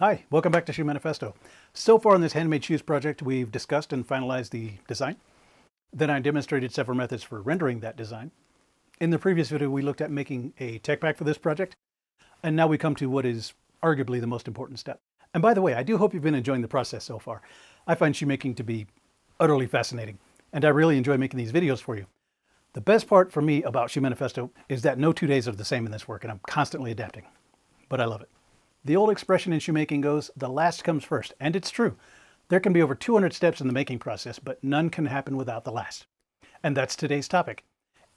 Hi, welcome back to Shoemanifesto. So far in this handmade shoes project, we've discussed and finalized the design. Then I demonstrated several methods for rendering that design. In the previous video, we looked at making a tech pack for this project. And now we come to what is arguably the most important step. And by the way, I do hope you've been enjoying the process so far. I find shoemaking to be utterly fascinating, and I really enjoy making these videos for you. The best part for me about Shoemanifesto is that no 2 days are the same in this work, and I'm constantly adapting. But I love it. The old expression in shoemaking goes, the last comes first, and it's true. There can be over 200 steps in the making process, but none can happen without the last. And that's today's topic.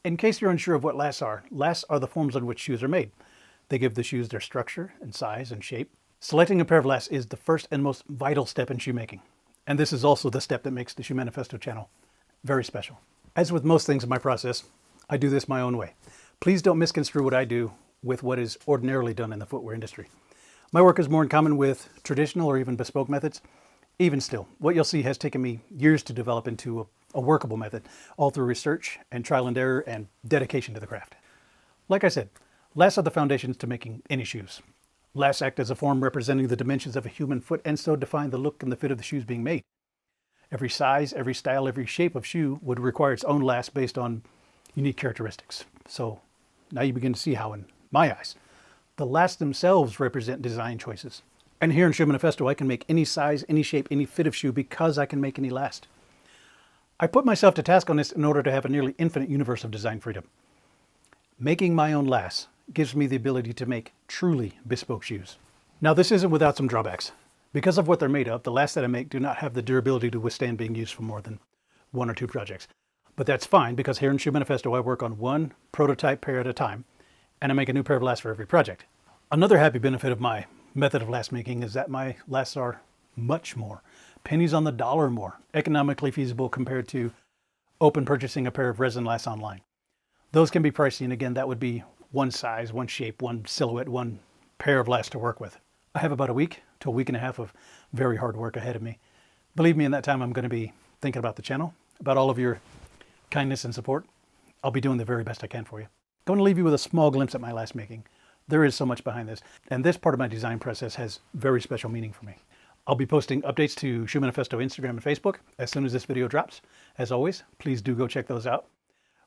In case you're unsure of what lasts are the forms on which shoes are made. They give the shoes their structure and size and shape. Selecting a pair of lasts is the first and most vital step in shoemaking. And this is also the step that makes the Shoemanifesto channel very special. As with most things in my process, I do this my own way. Please don't misconstrue what I do with what is ordinarily done in the footwear industry. My work is more in common with traditional or even bespoke methods. Even still, what you'll see has taken me years to develop into a workable method, all through research and trial and error and dedication to the craft. Like I said, lasts are the foundations to making any shoes. Lasts act as a form representing the dimensions of a human foot and so define the look and the fit of the shoes being made. Every size, every style, every shape of shoe would require its own last based on unique characteristics. So now you begin to see how, in my eyes, the lasts themselves represent design choices. And here in Shoemanifesto, I can make any size, any shape, any fit of shoe because I can make any last. I put myself to task on this in order to have a nearly infinite universe of design freedom. Making my own lasts gives me the ability to make truly bespoke shoes. Now, this isn't without some drawbacks. Because of what they're made of, the lasts that I make do not have the durability to withstand being used for more than 1 or 2 projects. But that's fine because here in Shoemanifesto, I work on one prototype pair at a time, and I make a new pair of lasts for every project. Another happy benefit of my method of last making is that my lasts are much more, pennies on the dollar more, economically feasible compared to open purchasing a pair of resin lasts online. Those can be pricey, and again, that would be one size, one shape, one silhouette, one pair of lasts to work with. I have about a week to a week and a half of very hard work ahead of me. Believe me, in that time, I'm going to be thinking about the channel, about all of your kindness and support. I'll be doing the very best I can for you. I'm going to leave you with a small glimpse at my last making. There is so much behind this, and this part of my design process has very special meaning for me. I'll be posting updates to Shoemanifesto Instagram and Facebook as soon as this video drops. As always, please do go check those out.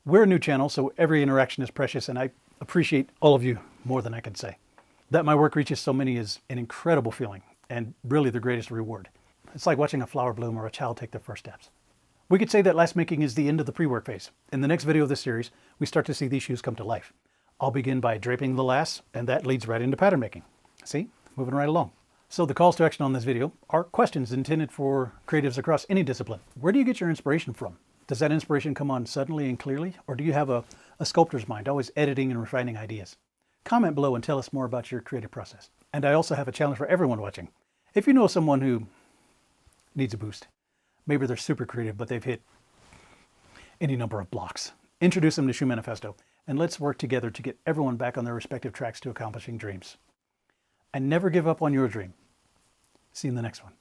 We're a new channel, so every interaction is precious, and I appreciate all of you more than I can say. That my work reaches so many is an incredible feeling, and really the greatest reward. It's like watching a flower bloom or a child take their first steps. We could say that last making is the end of the pre-work phase. In the next video of this series, we start to see these shoes come to life. I'll begin by draping the lasts, and that leads right into pattern making. See? Moving right along. So the calls to action on this video are questions intended for creatives across any discipline. Where do you get your inspiration from? Does that inspiration come on suddenly and clearly, or do you have a sculptor's mind, always editing and refining ideas? Comment below and tell us more about your creative process. And I also have a challenge for everyone watching. If you know someone who needs a boost, maybe they're super creative, but they've hit any number of blocks, introduce them to Shoemanifesto, and let's work together to get everyone back on their respective tracks to accomplishing dreams. And never give up on your dream. See you in the next one.